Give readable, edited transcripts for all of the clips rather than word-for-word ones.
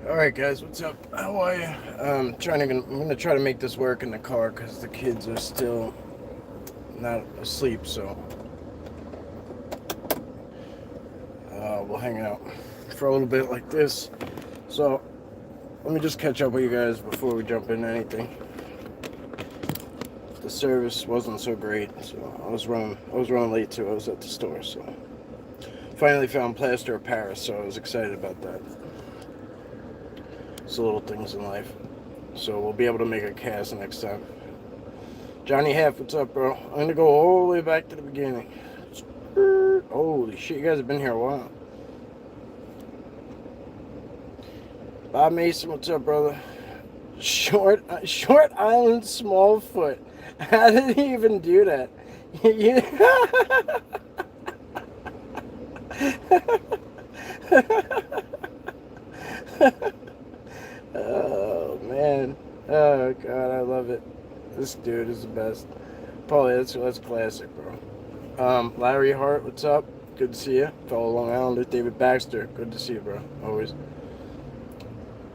Alright guys, what's up? How are you? I'm gonna try to make this work in the car because the kids are still not asleep, so we'll hang out for a little bit like this. So let me just catch up with you guys before we jump into anything. The service wasn't so great, so I was running late too. I was at the store, so finally found plaster of Paris, so I was excited about that. It's the little things in life. So we'll be able to make a cast next time. Johnny Half, what's up, bro? I'm gonna go all the way back to the beginning. Holy shit, you guys have been here a while. Bob Mason, what's up, brother? Short Island Smallfoot. How did he even do that? Oh man. Oh god, I love it. This dude is the best. Paulie, that's classic, bro. Larry Hart, what's up? Good to see you. Fellow Long Islander. David Baxter, good to see you, bro. Always.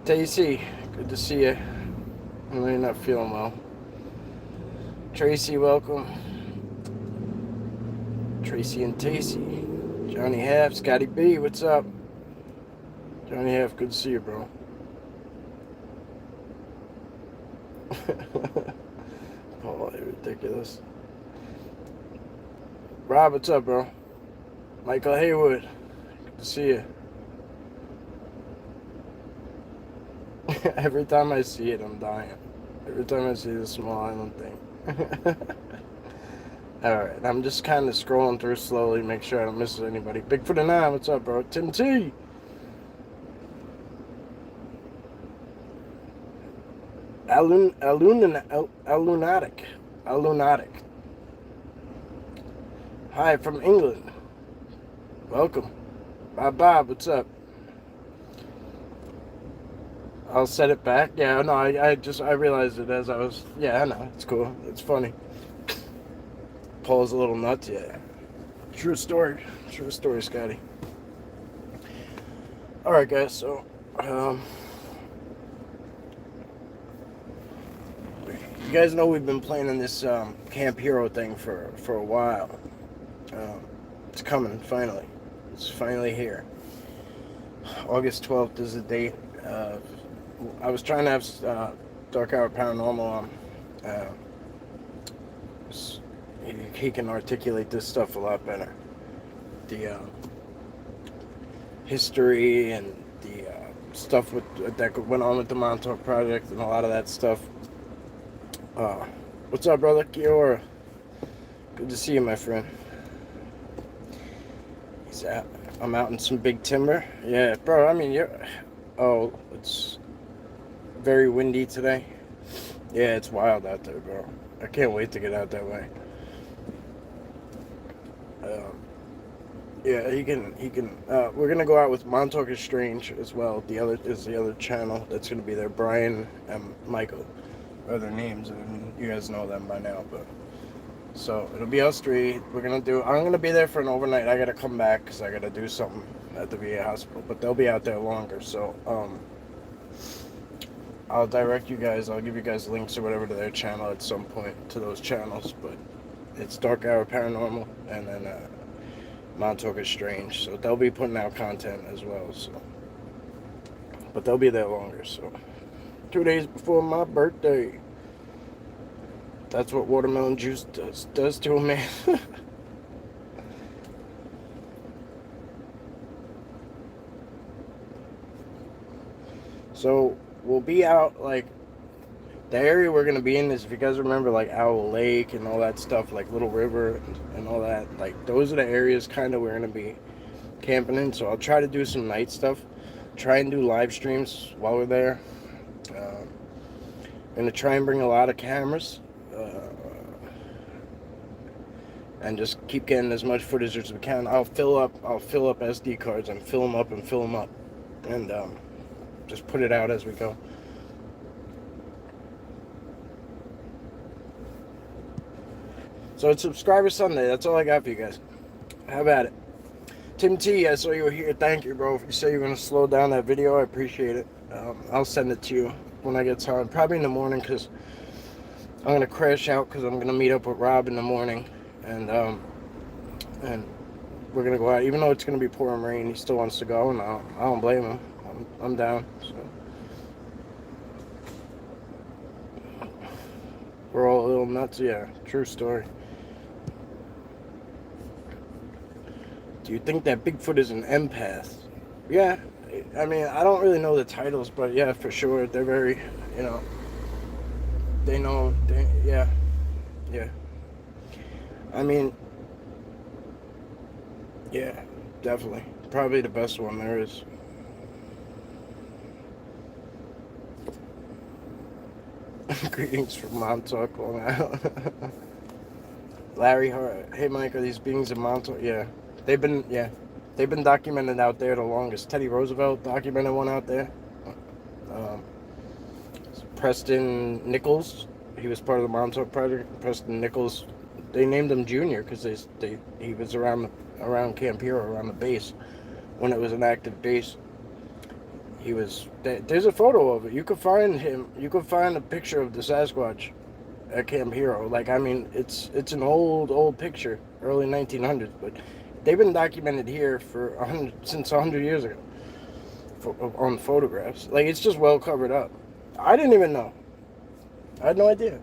Tacy, good to see you. I know you're not feeling well. Tracy, welcome. Tracy and Tacy. Johnny Half, Scotty B, what's up? Johnny Half, good to see you, bro. Oh, ridiculous. Rob, what's up, bro? Michael Haywood, good to see you. Every time I see it, I'm dying. Every time I see the small island thing. Alright, I'm just kind of scrolling through slowly, make sure I don't miss anybody. Bigfoot and I, what's up, bro? Tim T. Alunatic. Hi, from England. Welcome. Bob, what's up? I'll set it back. Yeah, no, I realized it as I was. Yeah, I know. It's cool. It's funny. Paul's a little nuts, yeah. True story, Scotty. Alright, guys, so, you guys know we've been planning this Camp Hero thing for a while. It's coming, finally. It's finally here. August 12th is the date. I was trying to have Dark Hour Paranormal on. He can articulate this stuff a lot better. The history and the stuff that went on with the Montauk Project and a lot of that stuff. What's up, brother? Kiora. Good to see you, my friend. He's out. I'm out in some big timber. Yeah, bro, I mean, it's very windy today. Yeah, it's wild out there, bro. I can't wait to get out that way. Yeah, he can. We're gonna go out with Montauk is Strange as well. The other channel that's gonna be there. Brian and Michael are their names, and you guys know them by now. But so it'll be us three. I'm gonna be there for an overnight. I gotta come back because I gotta do something at the VA hospital. But they'll be out there longer. So I'll direct you guys. I'll give you guys links or whatever to their channel at some point to those channels. But it's Dark Hour Paranormal and then Montauk is Strange. So they'll be putting out content as well. So, but they'll be there longer. So 2 days before my birthday. That's what watermelon juice does to a man. So we'll be out like the area we're gonna be in is, if you guys remember, like Owl Lake and all that stuff, like Little River and all that. Like those are the areas kind of we're gonna be camping in. So I'll try to do some night stuff. Try and do live streams while we're there. Gonna try and bring a lot of cameras. And just keep getting as much footage as we can. I'll fill up SD cards and fill them up, and just put it out as we go. So it's Subscriber Sunday. That's all I got for you guys. How about it? Tim T, I saw you were here. Thank you, bro. If you say you're going to slow down that video, I appreciate it. I'll send it to you when I get time. Probably in the morning, because I'm going to crash out, because I'm going to meet up with Rob in the morning. And we're going to go out. Even though it's going to be pouring rain, he still wants to go, and I don't blame him. I'm down. So we're all a little nuts. Yeah, true story. Do you think that Bigfoot is an empath? Yeah, I mean, I don't really know the titles, but yeah, for sure, they're very, they know, yeah. I mean, yeah, definitely. Probably the best one there is. Greetings from Montauk, Long Island. Larry Hart. Hey, Mike, are these beings in Montauk? Yeah. They've been documented out there the longest. Teddy Roosevelt documented one out there. Preston Nichols, he was part of the Montauk Project. Preston Nichols, they named him Junior because he was around Camp Hero, around the base when it was an active base. He was. There's a photo of it. You could find him. You could find a picture of the Sasquatch at Camp Hero. Like, I mean, it's an old picture, early 1900s, but they've been documented here since 100 years ago on photographs. Like, it's just well covered up. I didn't even know. I had no idea.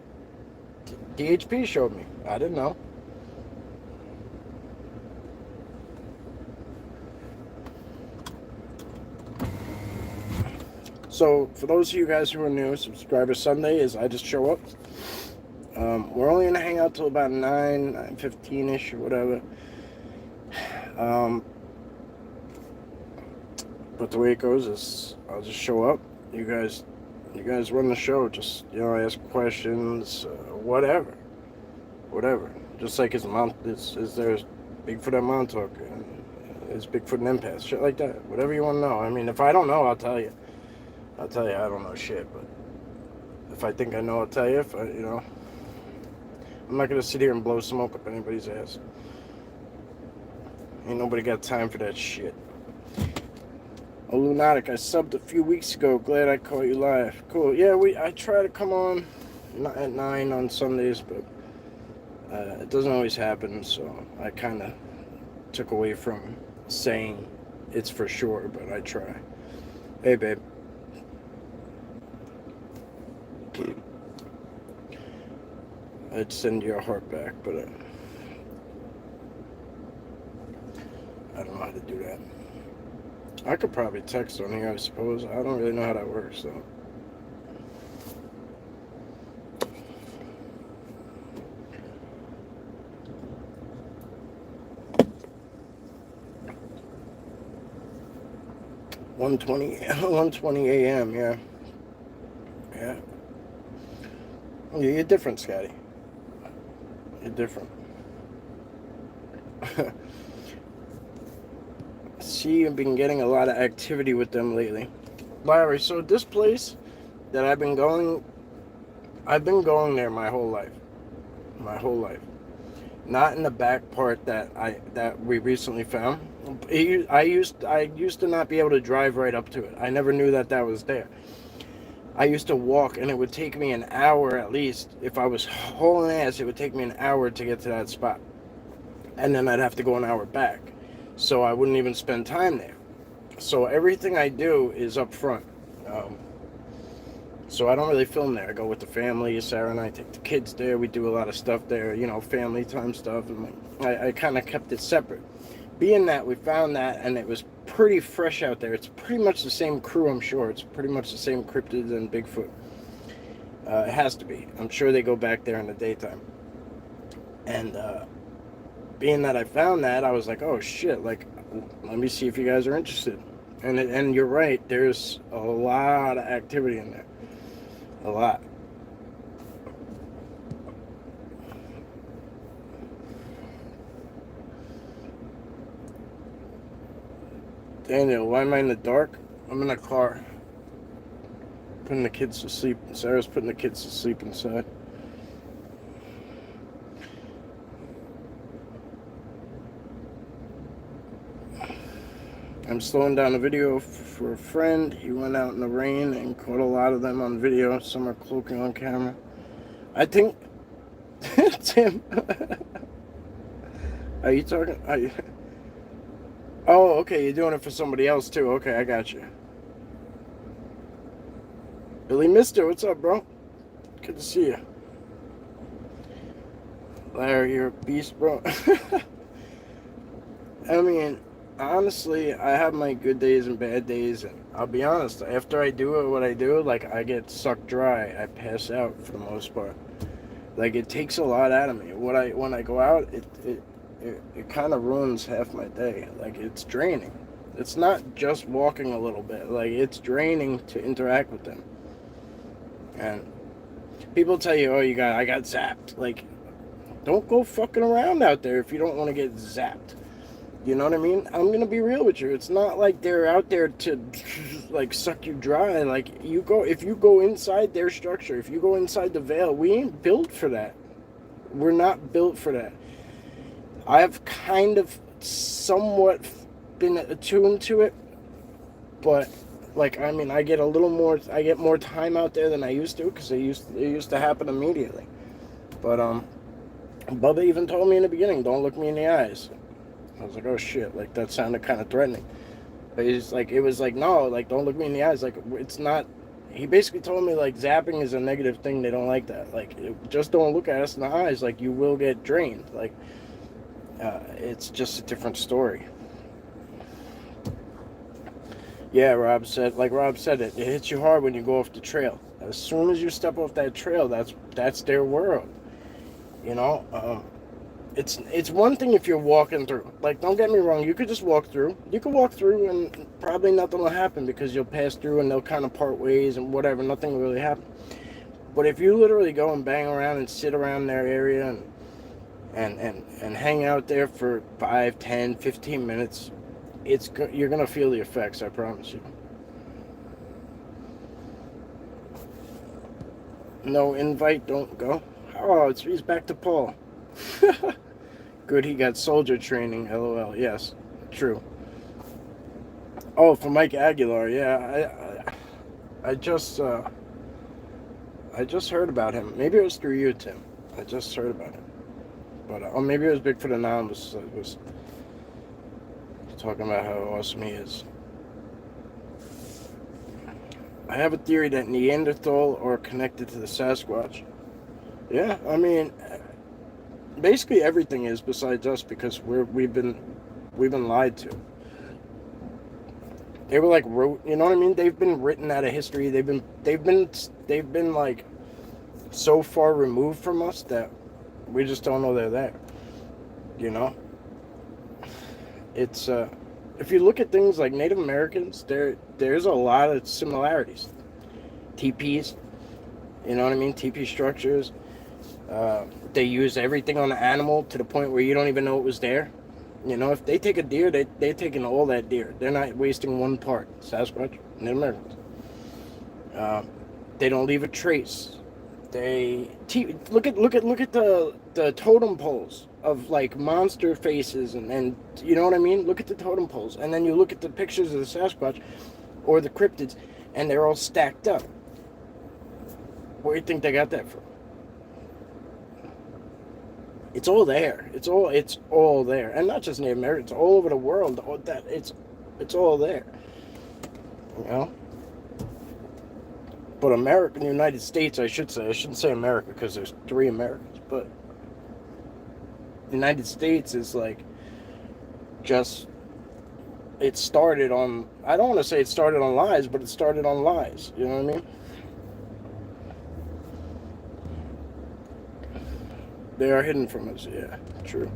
DHP showed me. I didn't know. So, for those of you guys who are new, Subscriber Sunday is I just show up. We're only going to hang out till about 9:15-ish or whatever. But the way it goes is I'll just show up. You guys run the show. Just, ask questions, whatever. Just like is there Bigfoot at Montauk? Is Bigfoot an empath? Shit like that. Whatever you want to know. I mean, if I don't know, I'll tell you. I don't know shit, but if I think I know, I'll tell you. If I'm not gonna sit here and blow smoke up anybody's ass. Ain't nobody got time for that shit. Oh, Lunatic, I subbed a few weeks ago. Glad I caught you live. Cool. Yeah, I try to come on at 9 on Sundays, but it doesn't always happen, so I kind of took away from saying it's for sure, but I try. Hey, babe. I'd send your heart back, but I don't know how to do that. I could probably text on here, I suppose. I don't really know how that works, though. $1:20 a.m. Yeah. You're different, Scotty. You're different. See, you've been getting a lot of activity with them lately. Larry, so this place that I've been going there my whole life. Not in the back part that we recently found. I used to not be able to drive right up to it. I never knew that was there. I used to walk, and it would take me an hour at least. If I was hauling ass, it would take me an hour to get to that spot. And then I'd have to go an hour back. So I wouldn't even spend time there. So everything I do is up front. So I don't really film there. I go with the family. Sarah and I take the kids there. We do a lot of stuff there, family time stuff. And I kind of kept it separate. Being that we found that, and it was pretty fresh out there. It's pretty much the same crew, I'm sure. It's pretty much the same cryptids and Bigfoot. It has to be. I'm sure they go back there in the daytime. And being that I found that, I was like, oh shit, like, let me see if you guys are interested. And you're right, there's a lot of activity in there. A lot. Daniel, why am I in the dark? I'm in a car. Putting the kids to sleep. Sarah's putting the kids to sleep inside. I'm slowing down the video for a friend. He went out in the rain and caught a lot of them on video. Some are cloaking on camera. I think... Tim... Are you talking... Oh, okay, you're doing it for somebody else, too. Okay, I got you. Billy Mister, what's up, bro? Good to see you. Larry, you're a beast, bro. I mean, honestly, I have my good days and bad days, and I'll be honest, after I do what I do, like, I get sucked dry. I pass out for the most part. Like, it takes a lot out of me. When I go out, it kind of ruins half my day. Like, it's draining. It's not just walking a little bit. Like, it's draining to interact with them. And people tell you, oh, I got zapped. Like, don't go fucking around out there if you don't want to get zapped. You know what I mean? I'm going to be real with you. It's not like they're out there to, like, suck you dry. Like, if you go inside their structure, if you go inside the veil, we ain't built for that. We're not built for that. I've kind of somewhat been attuned to it, but, like, I mean, I get more time out there than I used to, because it used to happen immediately. But, Bubba even told me in the beginning, don't look me in the eyes. I was like, oh shit, like, that sounded kind of threatening. But it was like, no, like, don't look me in the eyes. Like, it's not, he basically told me, like, zapping is a negative thing. They don't like that. Like, just don't look at us in the eyes. Like, you will get drained. Like, it's just a different story. Yeah, Rob said, it hits you hard when you go off the trail. As soon as you step off that trail, that's their world. You know, it's one thing if you're walking through. Like, don't get me wrong, you could just walk through. You could walk through and probably nothing will happen because you'll pass through and they'll kind of part ways and whatever. Nothing will really happen. But if you literally go and bang around and sit around their area and hang out there for 5, 10, 15 minutes, you're going to feel the effects, I promise you. No invite, don't go. Oh, he's back to Paul. Good, he got soldier training, LOL. Yes, true. Oh, for Mike Aguilar, yeah. I just heard about him. Maybe it was through you, Tim. I just heard about him. But maybe it was Bigfoot Anonymous. Was talking about how awesome he is. I have a theory that Neanderthal are connected to the Sasquatch. Yeah, I mean, basically everything is besides us because we've been lied to. They were like you know what I mean? They've been written out of history. They've been like so far removed from us that we just don't know they're there. You know? It's if you look at things like Native Americans, there's a lot of similarities. Teepees, you know what I mean? Teepee structures. They use everything on the animal to the point where you don't even know it was there. You know, if they take a deer, they're taking all that deer. They're not wasting one part. Sasquatch, Native Americans. They don't leave a trace. Look at the totem poles of like monster faces and you know what I mean? Look at the totem poles, and then you look at the pictures of the Sasquatch or the cryptids, and they're all stacked up. Where do you think they got that from? It's all there. It's all there, and not just Native Americans. It's all over the world. It's all there. You know. But America, the United States, I should say. I shouldn't say America because there's 3 Americas. But the United States is like just. It started on. I don't want to say it started on lies, but it started on lies. You know what I mean? They are hidden from us, yeah, true.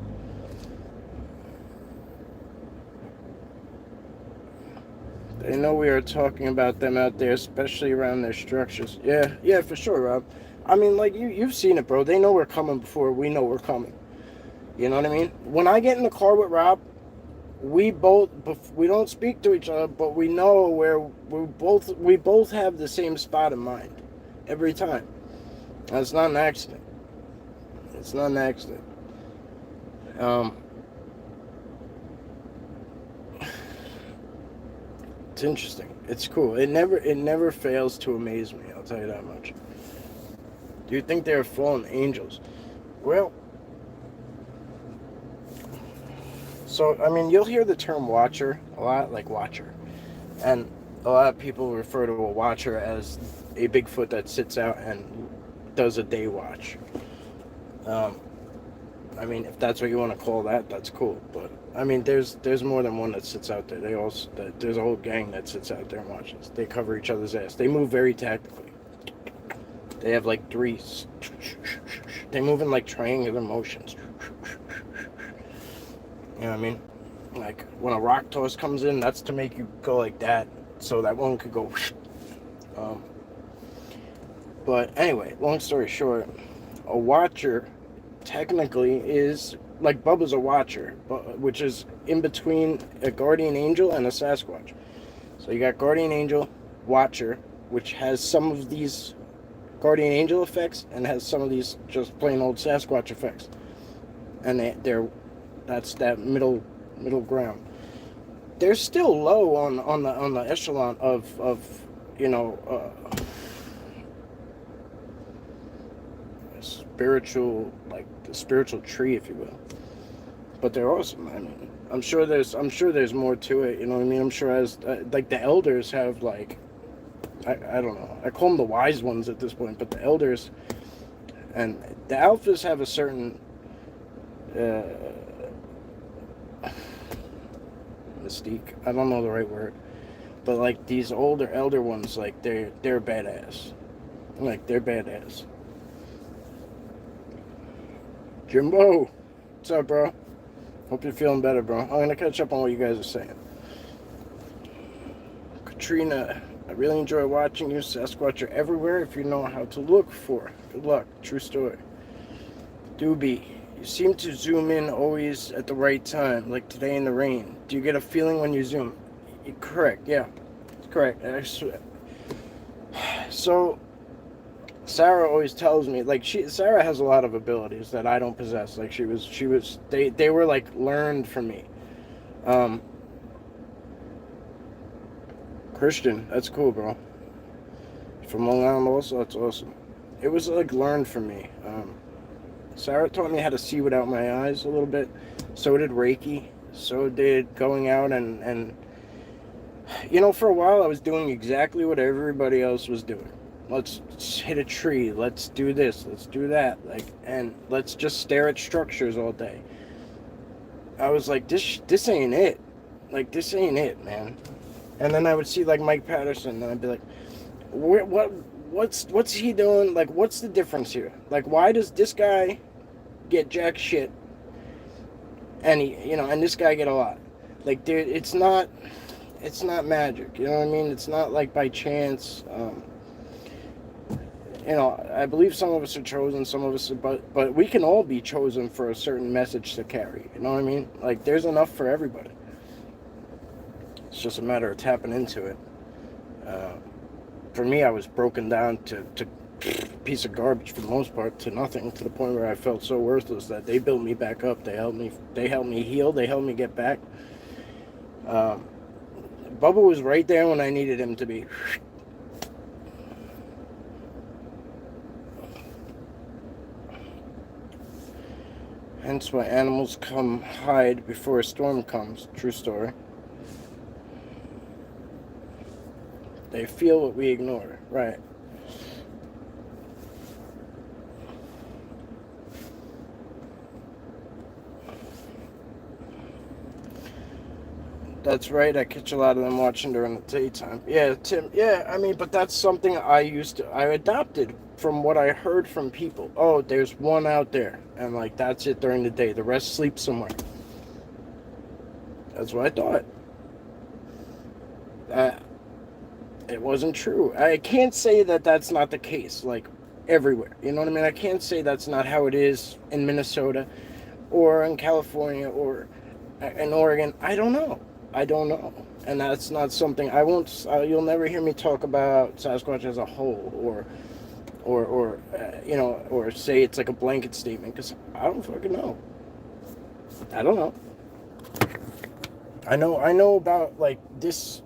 They know we are talking about them out there, especially around their structures. Yeah, for sure, Rob. I mean, like, you've seen it, bro. They know we're coming before we know we're coming. You know what I mean? When I get in the car with Rob, we don't speak to each other, but we know where we both have the same spot in mind. Every time. And it's not an accident. It's not an accident. It's interesting. It's cool. It never fails to amaze me. I'll tell you that much. Do you think they are fallen angels? Well, so I mean, you'll hear the term watcher a lot, like watcher, and a lot of people refer to a watcher as a Bigfoot that sits out and does a day watch. I mean, if that's what you want to call that, that's cool. But I mean, there's more than one that sits out there. There's a whole gang that sits out there and watches. They cover each other's ass. They move very tactically. They have like three. They move in like triangular motions. You know what I mean? Like when a rock toss comes in, that's to make you go like that, so that one could go. But anyway, long story short, a watcher technically is like Bubba's a watcher, which is in between a guardian angel and a Sasquatch. So you got guardian angel, watcher, which has some of these guardian angel effects and has some of these just plain old Sasquatch effects, and that's that middle ground. They're still low on the echelon of you know spiritual, like the spiritual tree, if you will. But they're awesome. I mean, I'm sure there's more to it. You know what I mean? I'm sure as like the elders have like. I don't know. I call them the wise ones at this point, but the elders and the alphas have a certain mystique. I don't know the right word, but like these older elder ones, like they're badass. Like they're badass. Jimbo, what's up, bro? Hope you're feeling better, bro. I'm gonna catch up on what you guys are saying. Katrina. I really enjoy watching you. Sasquatch are everywhere if you know how to look for. Good luck. True story. Doobie, you seem to zoom in always at the right time, like today in the rain. Do you get a feeling when you zoom? Correct, yeah. Correct. So, Sarah always tells me, like, Sarah has a lot of abilities that I don't possess. Like, they were, like, learned from me. Christian, that's cool, bro. From Long Island also, that's awesome. It was like learned from me. Sarah taught me how to see without my eyes a little bit. So did Reiki. So did going out and you know, for a while I was doing exactly what everybody else was doing. Let's hit a tree. Let's do this. Let's do that. Like, and let's just stare at structures all day. I was like, this ain't it. Like, this ain't it, man. And then I would see like Mike Patterson, and I'd be like, what's he doing? Like, what's the difference here? Like, why does this guy get jack shit, and and this guy get a lot? Like, dude, it's not magic. You know what I mean? It's not like by chance. I believe some of us are chosen, some of us are, but we can all be chosen for a certain message to carry. You know what I mean? Like, there's enough for everybody. It's just a matter of tapping into it. For me, I was broken down to a piece of garbage for the most part, to nothing, to the point where I felt so worthless that they built me back up. They helped me heal. They helped me get back. Bubba was right there when I needed him to be. Hence why animals come hide before a storm comes. True story. They feel what we ignore. Right. That's right. I catch a lot of them watching during the daytime. Yeah, Tim. Yeah, I mean, but that's something I adopted from what I heard from people. Oh, there's one out there. And, like, that's it during the day. The rest sleep somewhere. That's what I thought. It wasn't true. I can't say that that's not the case, like, everywhere. You know what I mean? I can't say that's not how it is in Minnesota or in California or in Oregon. I don't know. And that's not something you'll never hear me talk about Sasquatch as a whole or say it's like a blanket statement, because I don't fucking know. I don't know. I know about, like, this.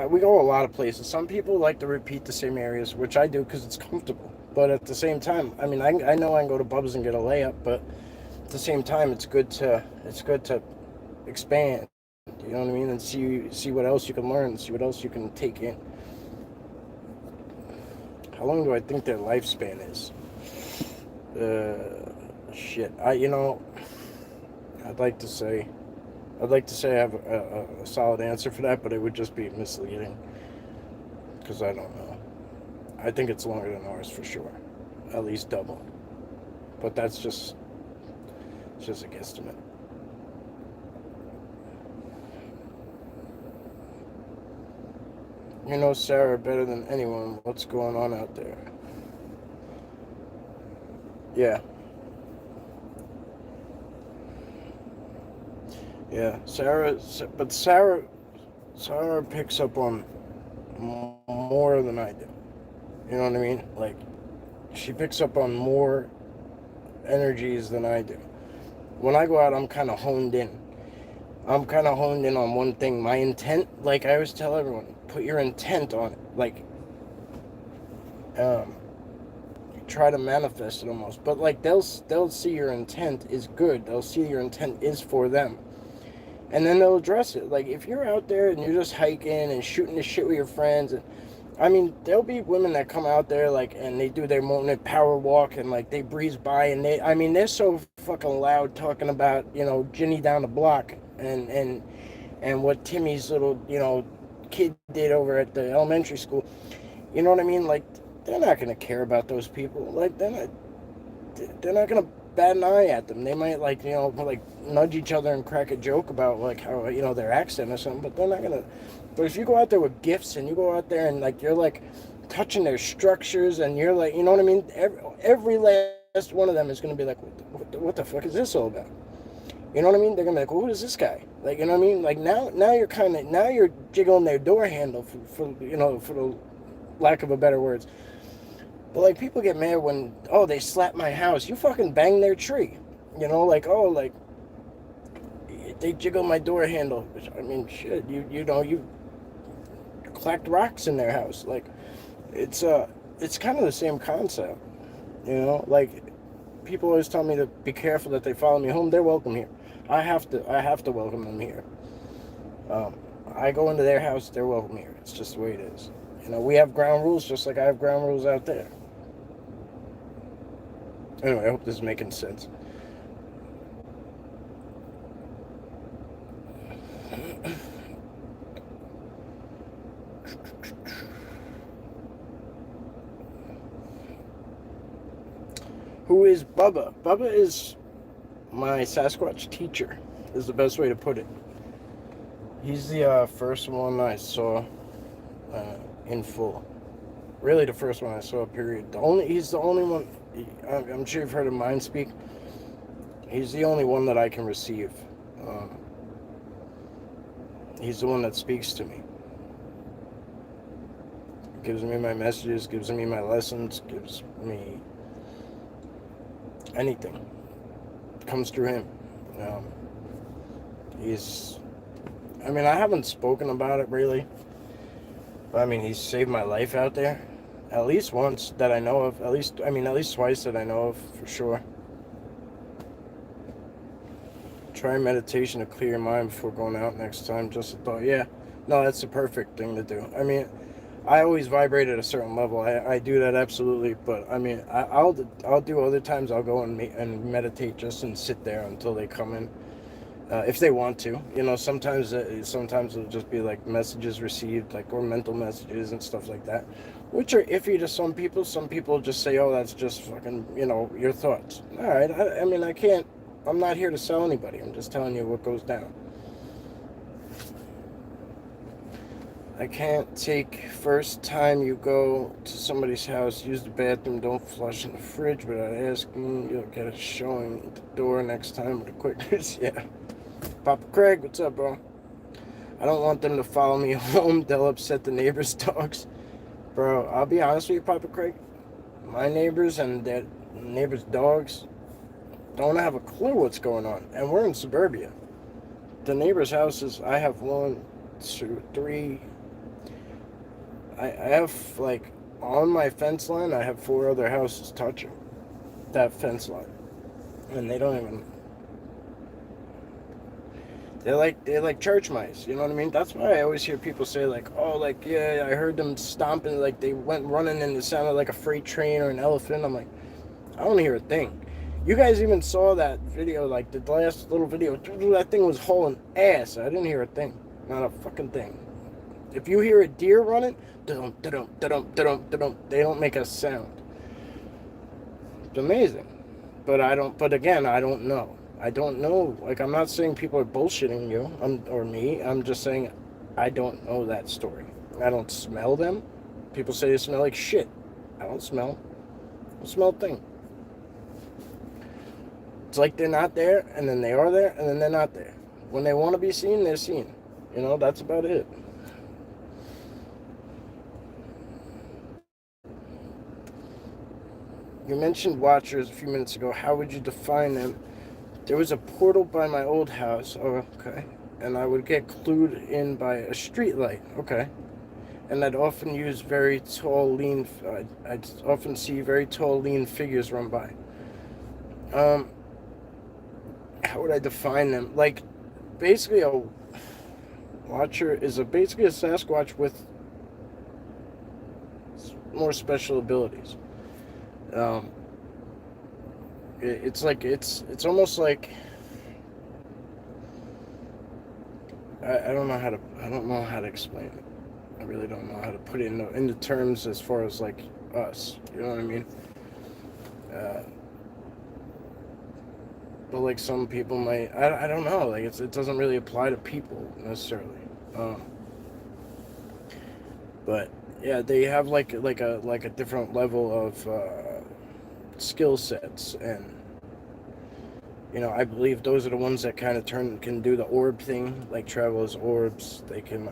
We go a lot of places. Some people like to repeat the same areas, which I do because it's comfortable. But at the same time, I mean, I know I can go to Bubba's and get a layup, but at the same time, it's good to expand. You know what I mean? And see what else you can learn, see what else you can take in. How long do I think their lifespan is? Shit. I'd like to say, I'd like to say I have a solid answer for that, but it would just be misleading because I don't know. I think it's longer than ours for sure, at least double. But that's just it's just a guesstimate. You know Sarah better than anyone. What's going on out there? Yeah, yeah. Sarah picks up on more than I do. You know what I mean? Like, she picks up on more energies than I do. When I go out, I'm kind of honed in. I'm kind of honed in on one thing. My intent, like I always tell everyone, put your intent on it. Like, um, try to manifest it almost. But like they'll see your intent is good. They'll see your intent is for them, and then they'll address it. Like if you're out there and you're just hiking and shooting the shit with your friends, and I mean, there'll be women that come out there like and they do their morning power walk and like they breeze by and I mean, they're so fucking loud talking about Ginny down the block and what Timmy's little kid did over at the elementary school. You know what I mean? Like they're not gonna care about those people. Like they're not gonna bat an eye at them. They might like nudge each other and crack a joke about like how their accent or something, but they're not gonna. But if you go out there with gifts and you go out there and like you're like touching their structures and you're like, you know what I mean? Every last one of them is gonna be like, what the fuck is this all about? You know what I mean? They're gonna be like, well, who is this guy? Like, you know what I mean? Like now you're jiggling their door handle for the lack of a better words. But like people get mad when they slap my house. You fucking bang their tree. Like they jiggle my door handle. Which, I mean shit, you clacked rocks in their house. Like it's kind of the same concept. Like people always tell me to be careful that they follow me home. They're welcome here. I have to welcome them here. I go into their house, they're welcome here. It's just the way it is. We have ground rules just like I have ground rules out there. Anyway, I hope this is making sense. Who is Bubba? Bubba is my Sasquatch teacher, is the best way to put it. He's the first one I saw in full. Really the first one I saw, period. He's the only one, I'm sure you've heard of Mind Speak. He's the only one that I can receive. He's the one that speaks to me. Gives me my messages, gives me my lessons, gives me anything. It comes through him. I haven't spoken about it really. But I mean, he's saved my life out there. At least once that I know of. At least twice that I know of, for sure. Try meditation to clear your mind before going out next time. Just a thought. Yeah. No, that's the perfect thing to do. I mean, I always vibrate at a certain level. I do that absolutely. But I mean, I'll do other times. I'll go and meditate just and sit there until they come in. If they want to, sometimes it'll just be like messages received, like, or mental messages and stuff like that, which are iffy to some people. Some people just say, oh, that's just fucking, your thoughts. All right. I mean, I'm not here to sell anybody. I'm just telling you what goes down. I can't take first time you go to somebody's house, use the bathroom, don't flush in the fridge without asking. You'll get a showing at the door next time with a quickness. Yeah. Papa Craig, what's up, bro? I don't want them to follow me home. They'll upset the neighbors' dogs. Bro, I'll be honest with you, Papa Craig. My neighbors and their neighbors' dogs don't have a clue what's going on. And we're in suburbia. The neighbors' houses, I have 1, 2, 3, I have, like, on my fence line, I have 4 other houses touching that fence line. And they don't even... They're like church mice, you know what I mean? That's why I always hear people say, like, oh, like, yeah, I heard them stomping, like they went running and it sounded like a freight train or an elephant. I'm like, I don't hear a thing. You guys even saw that video, like the last little video. That thing was hauling ass. I didn't hear a thing. Not a fucking thing. If you hear a deer running, dum dum dum dum dum, they don't make a sound. It's amazing. But again, I don't know. I don't know. Like, I'm not saying people are bullshitting you or me. I'm just saying I don't know that story. I don't smell them. People say they smell like shit. I don't smell. I don't smell a thing. It's like they're not there, and then they are there, and then they're not there. When they want to be seen, they're seen. You know, that's about it. You mentioned watchers a few minutes ago. How would you define them? There was a portal by my old house. Oh, okay. And I would get clued in by a street light. Okay. And I'd often use very tall, lean... I'd often see very tall, lean figures run by. How would I define them? Like, basically a watcher is basically a Sasquatch with more special abilities. It's like it's almost like I don't know how to explain it. I really don't know how to put it into terms as far as like us. You know what I mean? But like some people might, I don't know. Like it doesn't really apply to people necessarily. But yeah, they have like a different level of skill sets, and you know, I believe those are the ones that kind of can do the orb thing, like travel as orbs. They can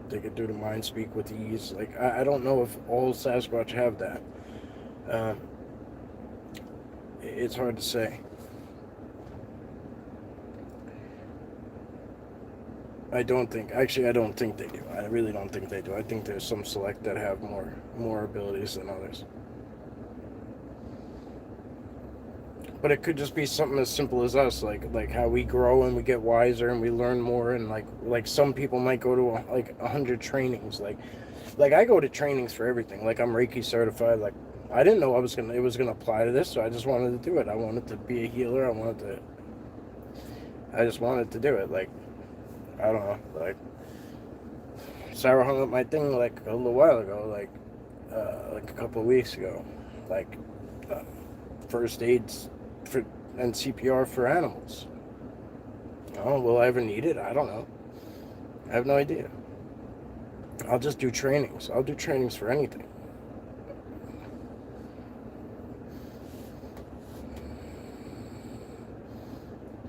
do the mind speak with ease. Like I don't know if all Sasquatch have that. It's hard to say. I don't think they do. I really don't think they do. I think there's some select that have more abilities than others. But it could just be something as simple as us, like how we grow and we get wiser and we learn more, and like some people might go to 100 trainings. Like I go to trainings for everything. Like I'm Reiki certified. Like I didn't know it was gonna apply to this, so I just wanted to do it. I wanted to be a healer. I just wanted to do it. Like I don't know. Like Sarah hung up my thing like a little while ago, like a couple of weeks ago, like first aids and CPR for animals. Oh, will I ever need it? I don't know. I have no idea. I'll just do trainings. I'll do trainings for anything.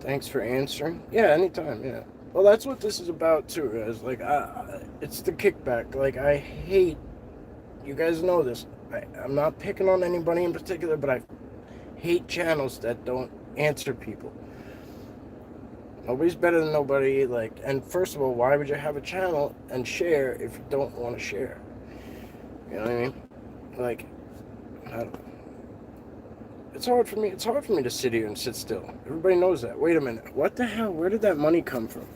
Thanks for answering. Yeah, anytime, yeah. Well, that's what this is about too, guys. Like, it's the kickback. Like, I hate... You guys know this. I'm not picking on anybody in particular, but I hate channels that don't answer people. Nobody's better than nobody. Like, and first of all, why would you have a channel and share if you don't want to share? You know what I mean? Like, I don't know. It's hard for me to sit here and sit still. Everybody knows that. Wait a minute. What the hell? Where did that money come from?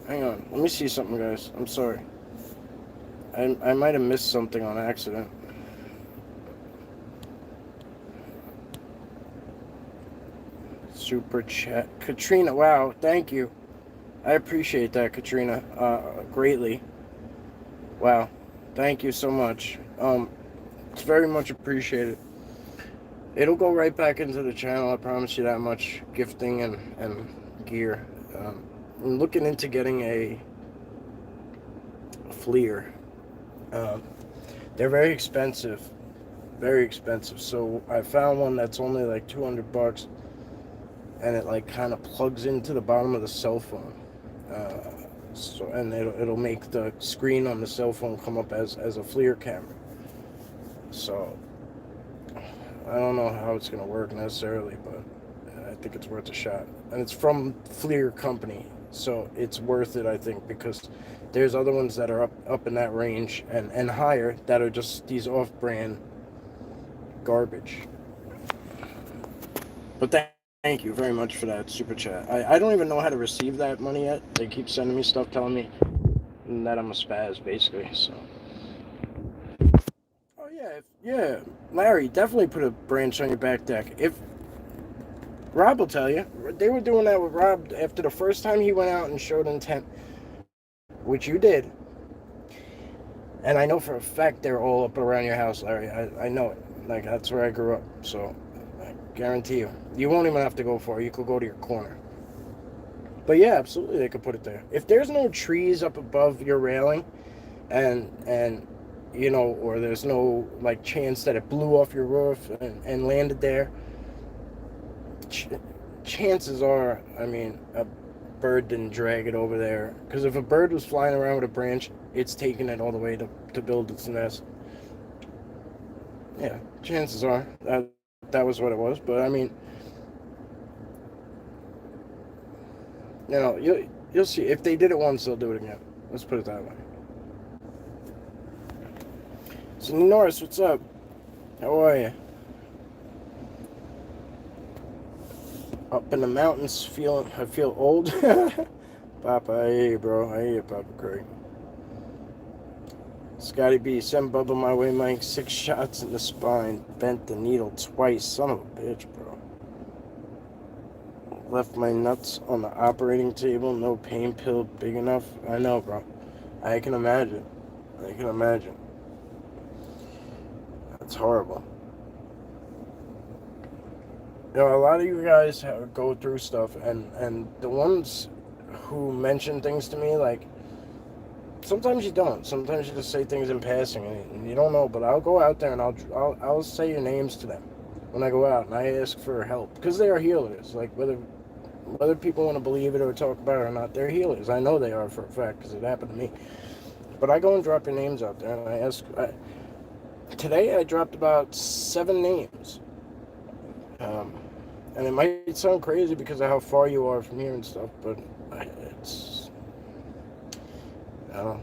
Hang on. Let me see something, guys. I'm sorry. I might have missed something on accident. Super chat. Katrina, wow. Thank you. I appreciate that, Katrina, greatly. Wow. Thank you so much. It's very much appreciated. It'll go right back into the channel, I promise you that much. Gifting and gear. I'm looking into getting a FLIR. They're very expensive. Very expensive. So I found one that's only like $200, and it like kind of plugs into the bottom of the cell phone. And it'll make the screen on the cell phone come up as a FLIR camera. So I don't know how it's gonna work necessarily, but I think it's worth a shot. And it's from FLIR company. So it's worth it, I think, because there's other ones that are up in that range and higher that are just these off-brand garbage. But thank you very much for that super chat. I don't even know how to receive that money yet. They keep sending me stuff telling me that I'm a spaz, basically. So. Oh yeah, Larry, definitely put a branch on your back deck. If Rob will tell you, they were doing that with Rob after the first time he went out and showed intent, which you did. And I know for a fact they're all up around your house, Larry. I know it. Like, that's where I grew up. So, I guarantee you. You won't even have to go far. You could go to your corner. But yeah, absolutely, they could put it there. If there's no trees up above your railing, and you know, or there's no, like, chance that it blew off your roof and landed there, chances are, I mean, a bird didn't drag it over there. Because if a bird was flying around with a branch, it's taking it all the way to build its nest. Yeah, chances are that was what it was. But I mean, you know, you'll see. If they did it once, they'll do it again. Let's put it that way. So Norris, what's up? How are you? Up in the mountains, I feel old. Papa, I hear you, bro. I hear you, Papa Craig. Scotty B, send Bubba my way, Mike. 6 shots in the spine. Bent the needle twice. Son of a bitch, bro. Left my nuts on the operating table. No pain pill big enough. I know, bro. I can imagine. I can imagine. That's horrible. You know, a lot of you guys go through stuff, and the ones who mention things to me, like, sometimes you don't. Sometimes you just say things in passing, and you don't know. But I'll go out there and I'll say your names to them when I go out, and I ask for help because they are healers. Like, whether people want to believe it or talk about it or not, they're healers. I know they are for a fact because it happened to me. But I go and drop your names out there, and I ask. Today I dropped about 7 names. And it might sound crazy because of how far you are from here and stuff, but it's, I don't know.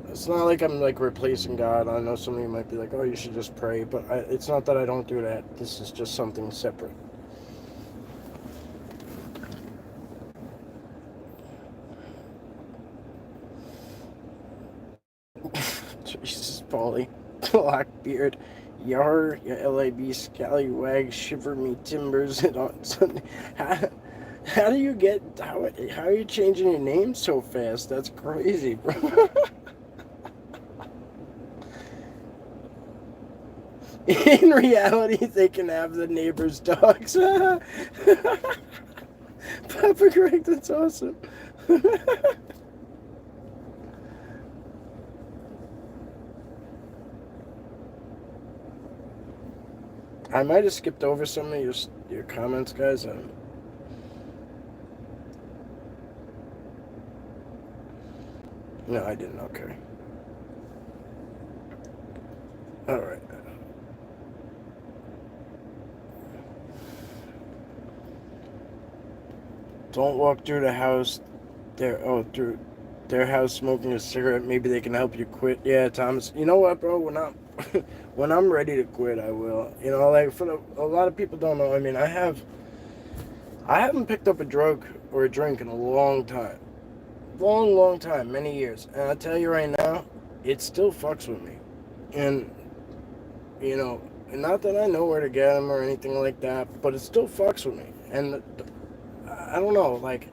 It's not like I'm like replacing God. I know some of you might be like, oh, you should just pray, but it's not that I don't do that. This is just something separate. Jesus, Paulie. Blackbeard. Yar, your LAB scallywag, shiver me timbers, and on Sunday. How do you get, how are you changing your name so fast? That's crazy, bro. In reality, they can have the neighbor's dogs. Papa Greg, that's awesome. I might have skipped over some of your comments, guys. No, I didn't. Okay. All right. Don't walk through the house. Through their house smoking a cigarette. Maybe they can help you quit. Yeah, Thomas. You know what, bro? When I'm ready to quit, I will. You know, like a lot of people don't know. I mean, I haven't picked up a drug or a drink in a long time. Long time, many years. And I tell you right now, it still fucks with me. And, you know, not that I know where to get them or anything like that, but it still fucks with me. And I don't know, like,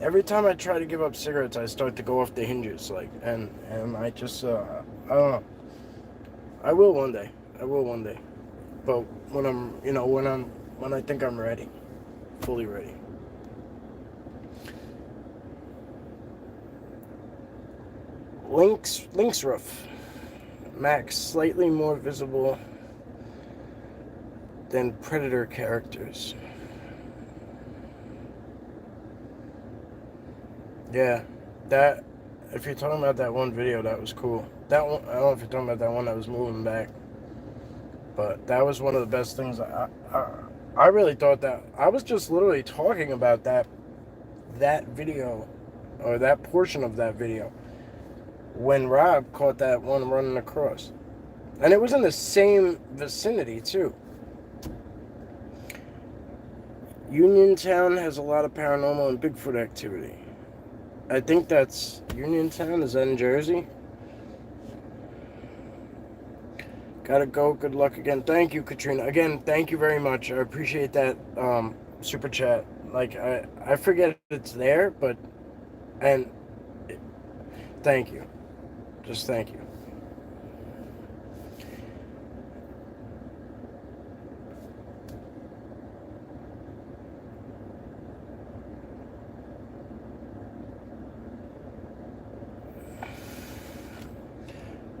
every time I try to give up cigarettes, I start to go off the hinges, like, and I just, I don't know. I will one day. But when I think I'm ready, fully ready. Link's roof. Max, slightly more visible than Predator characters. Yeah, that, if you're talking about that one video, that was cool. That one, I don't know if you're talking about that one that was moving back, but that was one of the best things. I really thought that, I was just literally talking about that that video, or that portion of that video, when Rob caught that one running across. And it was in the same vicinity, too. Uniontown has a lot of paranormal and Bigfoot activity. I think that's Uniontown. Is that in Jersey? Gotta go. Good luck again. Thank you, Katrina. Again, thank you very much. I appreciate that super chat. Like, I forget it's there, but... And... Thank you. Just thank you.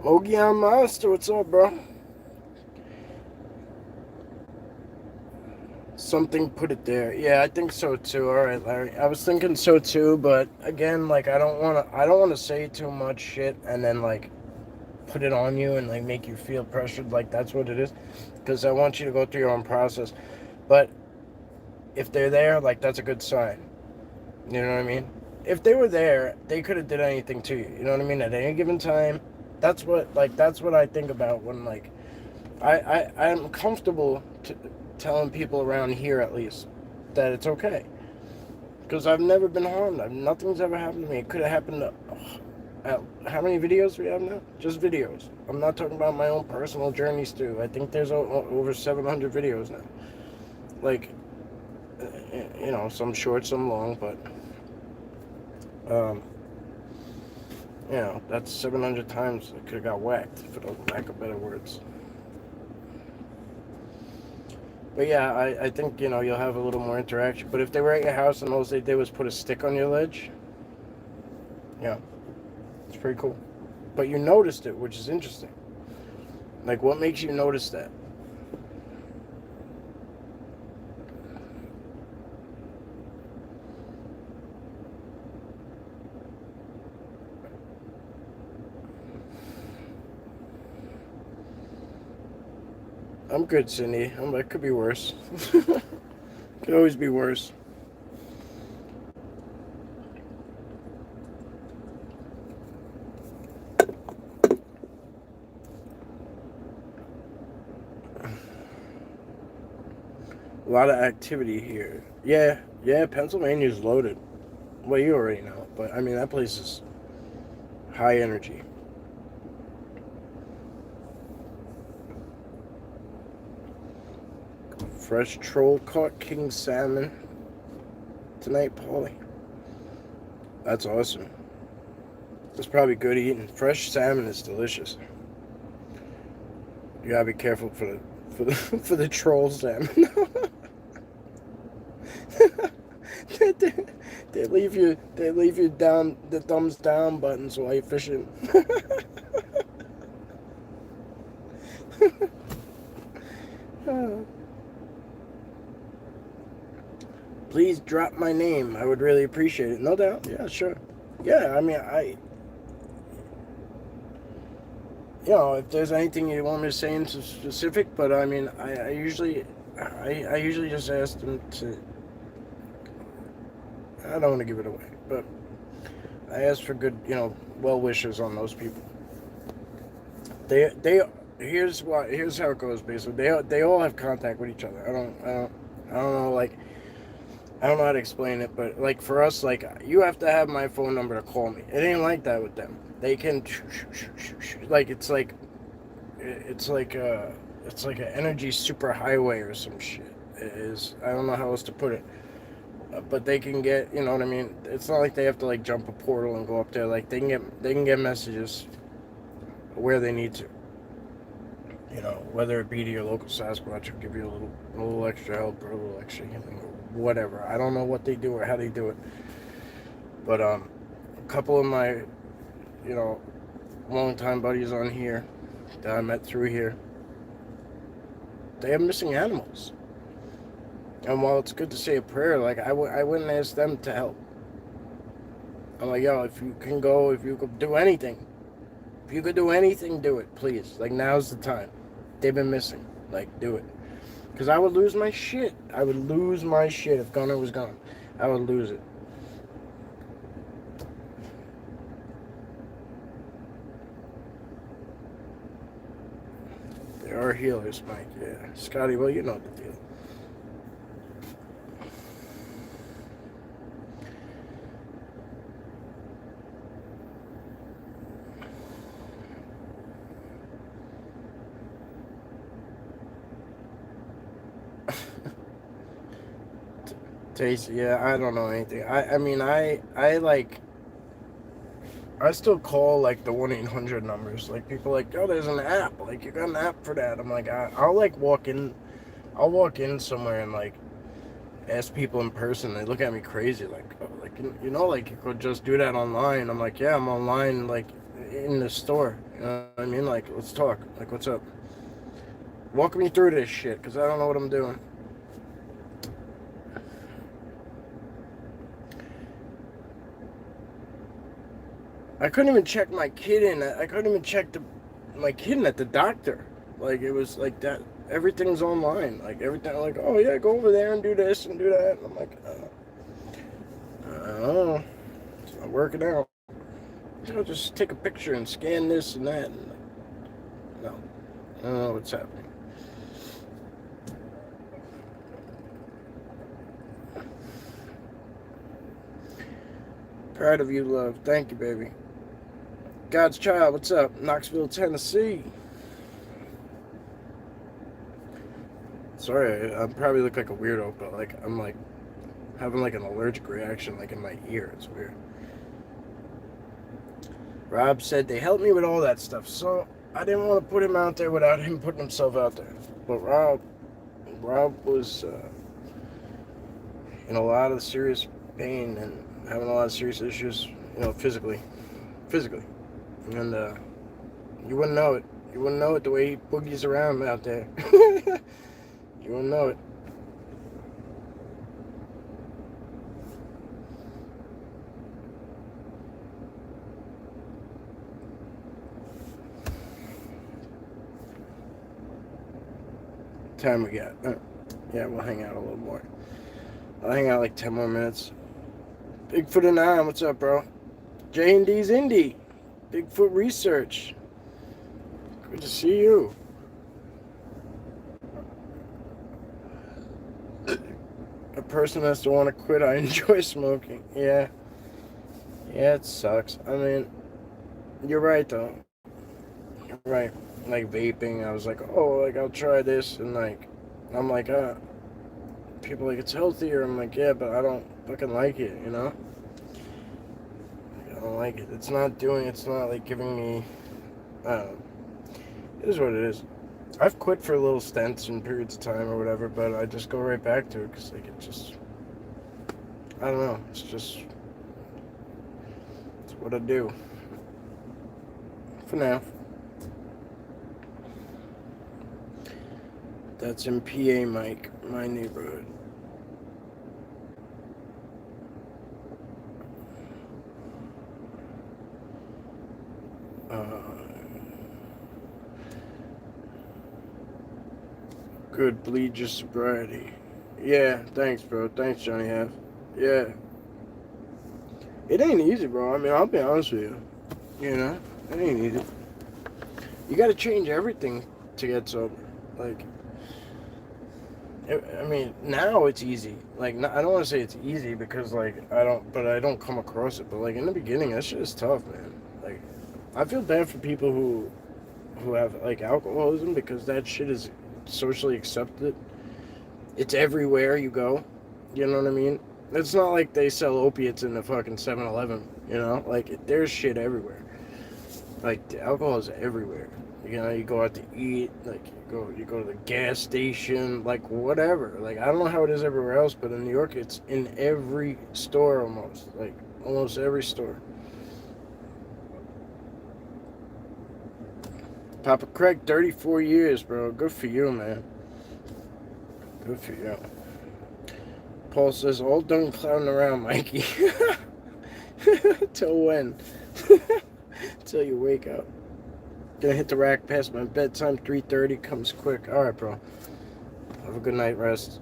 Mogion Master, what's up, bro? Something put it there. Yeah, I think so too. All right, Larry. I was thinking so too, but again, like I don't want to say too much shit and then like put it on you and like make you feel pressured like that's what it is, because I want you to go through your own process. But if they're there, like that's a good sign. You know what I mean? If they were there, they could have did anything to you. You know what I mean? At any given time. That's what I think about when like I'm comfortable telling people around here at least that it's okay, because I've never been harmed. Nothing's ever happened to me. It could have happened to how many videos we have now? Just videos. I'm not talking about my own personal journeys too. I think there's over 700 videos now. Like, you know, some short, some long, but you know, that's 700 times I could have got whacked, for the lack of better words. But yeah, I think, you know, you'll have a little more interaction. But if they were at your house and all they did was put a stick on your ledge, yeah, it's pretty cool. But you noticed it, which is interesting. Like, what makes you notice that? I'm good, Cindy. It could be worse. Could always be worse. A lot of activity here. Yeah, Pennsylvania's loaded. Well, you already know. But, I mean, that place is high energy. Fresh troll caught king salmon tonight, Paulie. That's awesome. It's probably good eating. Fresh salmon is delicious. You gotta be careful for the troll salmon. they leave you down the thumbs down buttons while you're fishing. Please drop my name. I would really appreciate it. No doubt. Yeah, sure. Yeah, I mean, you know, if there's anything you want me to say in specific, but I mean, I usually just ask them to. I don't want to give it away, but I ask for good, you know, well wishes on those people. Here's how it goes. Basically, they all have contact with each other. I don't know, like. I don't know how to explain it, but like for us, like you have to have my phone number to call me. It ain't like that with them. They can like it's like an energy superhighway or some shit. It is, I don't know how else to put it, but they can get, you know what I mean. It's not like they have to like jump a portal and go up there. Like they can get messages where they need to. You know, whether it be to your local Sasquatch or give you a little extra help or a little extra healing or whatever. I don't know what they do or how they do it. But a couple of my, you know, longtime buddies on here that I met through here, they have missing animals. And while it's good to say a prayer, like I wouldn't ask them to help. I'm like, yo, if you could do anything, do it, please. Like, now's the time. They've been missing. Like, do it. Because I would lose my shit. If Gunner was gone. I would lose it. are healers, Mike. Yeah. Scotty, well, you know the deal. Taste, yeah, I don't know anything. I mean, I still call like the 1-800 numbers. Like people like, oh, there's an app. Like you got an app for that. I'm like, I'll like I'll walk in somewhere and like ask people in person. They look at me crazy, like, oh, like you know, like you could just do that online. I'm like, yeah, I'm online, like in the store. You know what I mean? Like, let's talk. Like, what's up? Walk me through this shit, cause I don't know what I'm doing. I couldn't even check my kid in. I couldn't even check my kid in at the doctor. Like it was like that. Everything's online. Like everything. Like, oh yeah, go over there and do this and do that. And I'm like, I don't know. It's not working out. I'll just take a picture and scan this and that. And no, I don't know what's happening. Proud of you, love. Thank you, baby. God's child, what's up? Knoxville, Tennessee. Sorry, I probably look like a weirdo, but like I'm like having like an allergic reaction like in my ear. It's weird. Rob said they helped me with all that stuff, so I didn't want to put him out there without him putting himself out there. But Rob was in a lot of serious pain and having a lot of serious issues, you know, physically, and you wouldn't know it. You wouldn't know it the way he boogies around out there. You wouldn't know it. Time we got? Yeah, we'll hang out a little more. I'll hang out like 10 more minutes. Bigfoot and 9, what's up, bro? J&D's Indy. Bigfoot Research. Good to see you. A person has to want to quit. I enjoy smoking. Yeah. Yeah, it sucks. I mean, you're right, though. You're right. Like vaping, I was like, oh, like I'll try this. And like, I'm like, people like it's healthier. I'm like, yeah, but I don't fucking like it, you know? I don't like it. It's not like giving me, I don't know. It is what it is. I've quit for little stints and periods of time or whatever, but I just go right back to it because like it just, I don't know. It's what I do. For now. That's in PA, Mike, my neighborhood. Good, bleed your sobriety. Yeah, thanks, bro. Thanks, Johnny Half. Yeah. It ain't easy, bro. I mean, I'll be honest with you. You know? It ain't easy. You gotta change everything to get sober. Like, I mean, now it's easy. Like, I don't want to say it's easy because, like, I don't come across it. But, like, in the beginning, that shit is tough, man. Like, I feel bad for people who have, like, alcoholism because that shit is socially accepted. It's everywhere you go. You know what I mean? It's not like they sell opiates in the fucking 7-Eleven, you know? Like, there's shit everywhere. Like, the alcohol is everywhere. You know, you go out to eat, like, you go to the gas station, like, whatever. Like, I don't know how it is everywhere else, but in New York, it's in every store almost. Like, almost every store. Papa Craig, 34 years, bro. Good for you, man. Good for you. Paul says, all done clowning around, Mikey. Till when? Till you wake up. Gonna hit the rack past my bedtime. 3:30 comes quick. Alright, bro. Have a good night rest.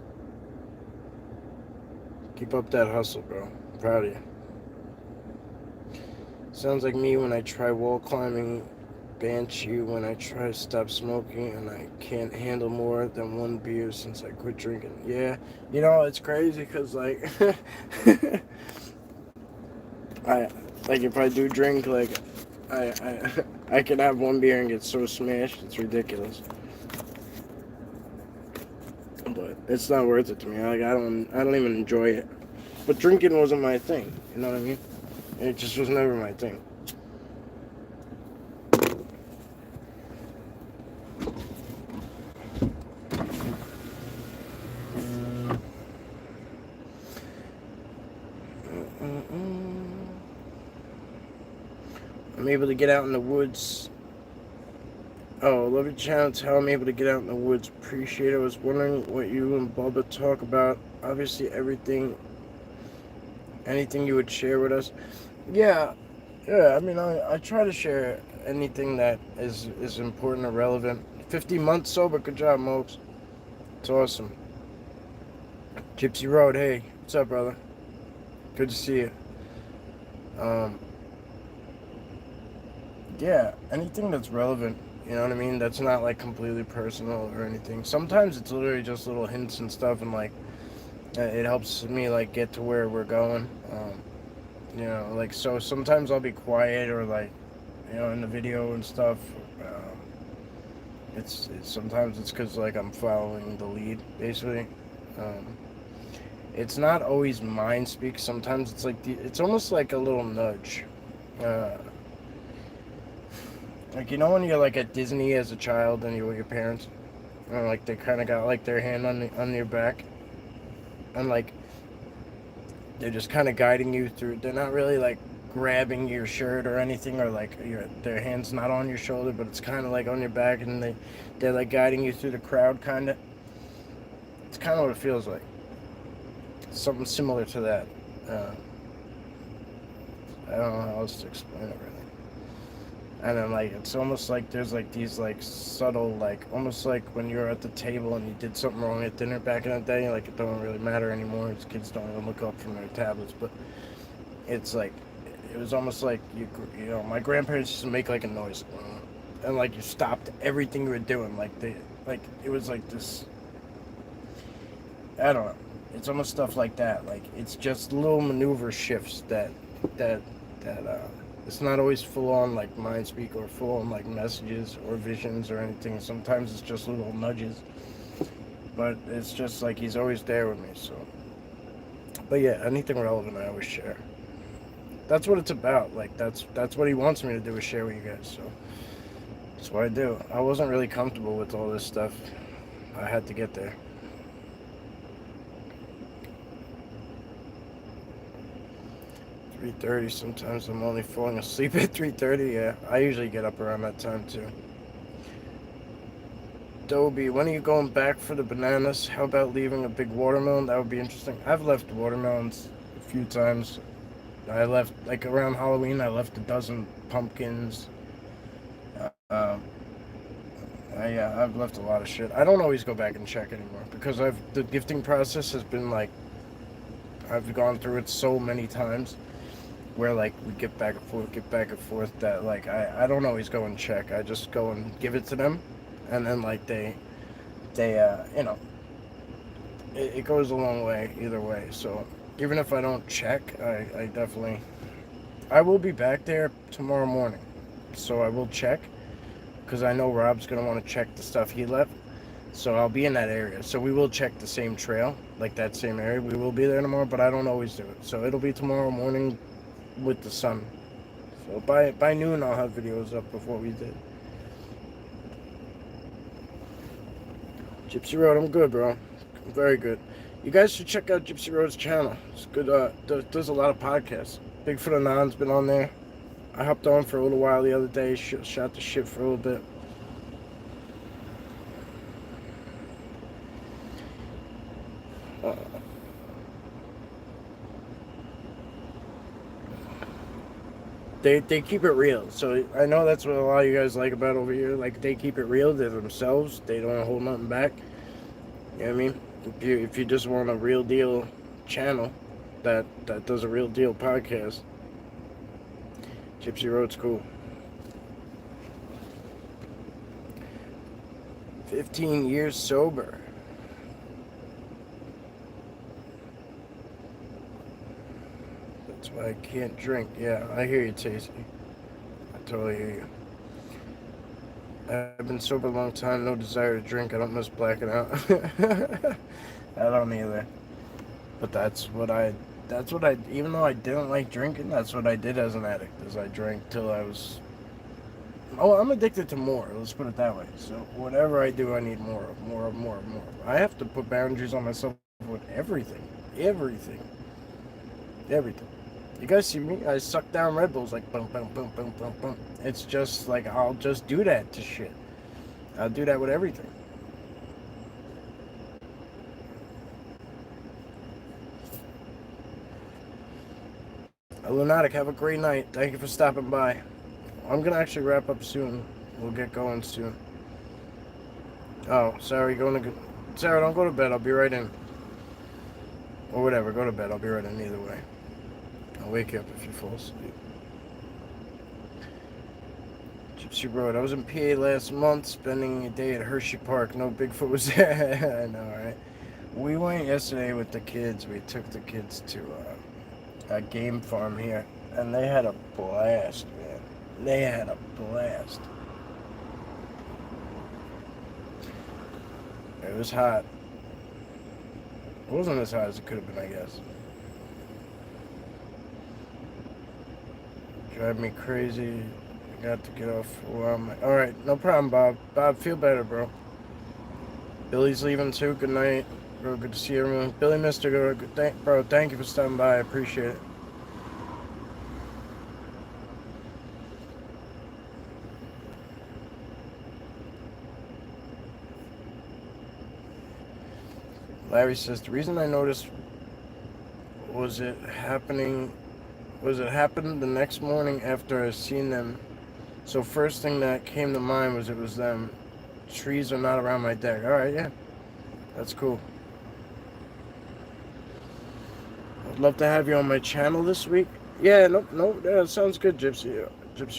Keep up that hustle, bro. I'm proud of you. Sounds like me when I try wall climbing banshee when I try to stop smoking and I can't handle more than one beer since I quit drinking. Yeah, you know, it's crazy because, like, I, like, if I do drink, like, I can have one beer and get so smashed, it's ridiculous. But it's not worth it to me. Like, I don't even enjoy it. But drinking wasn't my thing, you know what I mean? It just was never my thing. I'm able to get out in the woods. Oh, love your channel. How I'm able to get out in the woods. Appreciate it. I was wondering what you and Bubba talk about. Obviously, anything you would share with us. Yeah, I mean, I try to share anything that is important or relevant. 50 months sober. Good job, Mopes. It's awesome. Gypsy Road. Hey, what's up, brother? Good to see you. Yeah, anything that's relevant, you know what I mean? That's not like completely personal or anything. Sometimes it's literally just little hints and stuff, and like it helps me like get to where we're going. You know, like so sometimes I'll be quiet or like, you know, in the video and stuff. It's sometimes it's because like I'm following the lead basically. It's not always mind speak. Sometimes it's like it's almost like a little nudge. Like, you know when you're like at Disney as a child and you're with your parents, and like they kind of got like their hand on your back, and like they're just kind of guiding you through. They're not really like grabbing your shirt or anything, or like their hands not on your shoulder, but it's kind of like on your back, and they're like guiding you through the crowd, kind of. It's kind of what it feels like. Something similar to that. I don't know how else to explain it really. And then like it's almost like there's like these like subtle like almost like when you're at the table and you did something wrong at dinner back in the day, like it don't really matter anymore. These kids don't even look up from their tablets, but it's like it was almost like you know my grandparents used to make like a noise, and like you stopped everything you were doing, like it was like this. I don't know. It's almost stuff like that. Like it's just little maneuver shifts that it's not always full on like mind speak or full on like messages or visions or anything. Sometimes it's just little nudges. But it's just like he's always there with me, so. But yeah, anything relevant I always share. That's what it's about. Like that's what he wants me to do is share with you guys, so that's what I do. I wasn't really comfortable with all this stuff. I had to get there. 3:30. Sometimes I'm only falling asleep at 3:30. Yeah, I usually get up around that time too. Dobie, when are you going back for the bananas? How about leaving a big watermelon? That would be interesting. I've left watermelons a few times. I left, like around Halloween, I left a dozen pumpkins. I've left a lot of shit. I don't always go back and check anymore because the gifting process has been like, I've gone through it so many times where like we get back and forth that like I don't always go and check. I just go and give it to them, and then like they you know, it goes a long way either way. So even if I don't check, I definitely I will be back there tomorrow morning, so I will check because I know Rob's gonna want to check the stuff he left. So I'll be in that area. So we will check the same trail, like that same area. We will be there tomorrow, but I don't always do it. So it'll be tomorrow morning with the sun. So by noon I'll have videos up before we did. Gypsy Road, I'm good, bro. I'm very good. You guys should check out Gypsy Road's channel. It's good. Does a lot of podcasts. Bigfoot Anon's been on there. I hopped on for a little while the other day. Shot the shit for a little bit. They keep it real. So I know that's what a lot of you guys like about over here. Like they keep it real. They're themselves. They don't hold nothing back. You know what I mean? If you just want a real deal channel that does a real deal podcast, Gypsy Road's cool. 15 years sober. That's why I can't drink. Yeah, I hear you, Tasty. I totally hear you. I've been sober a long time, no desire to drink. I don't miss blacking out. I don't either. But even though I didn't like drinking, that's what I did as an addict, is I drank till I was, I'm addicted to more, let's put it that way. So whatever I do, I need more. I have to put boundaries on myself with everything. You guys see me? I suck down Red Bulls like boom, boom, boom, boom, boom, boom. It's just like, I'll just do that to shit. I'll do that with everything. Lunatic, have a great night. Thank you for stopping by. I'm gonna actually wrap up soon. We'll get going soon. Oh, sorry, Sarah, don't go to bed. I'll be right in. Or whatever, go to bed. I'll be right in either way. I'll wake you up if you fall asleep. Gypsy Road. I was in PA last month, spending a day at Hershey Park. No Bigfoot was there. I know, right? We went yesterday with the kids. We took the kids to a game farm here, and they had a blast, man. They had a blast. It was hot. It wasn't as hot as it could have been, I guess. Drive me crazy. I got to get off for a while. Alright, no problem, Bob. Bob, feel better, bro. Billy's leaving too. Good night. Bro, good to see everyone. Billy, Mr. Bro, thank you for stopping by. I appreciate it. Larry says, the reason I noticed it happened the next morning after I seen them. So first thing that came to mind was it was them. Trees are not around my deck. Alright, yeah. That's cool. I'd love to have you on my channel this week. Yeah, no, yeah, sounds good, Gypsy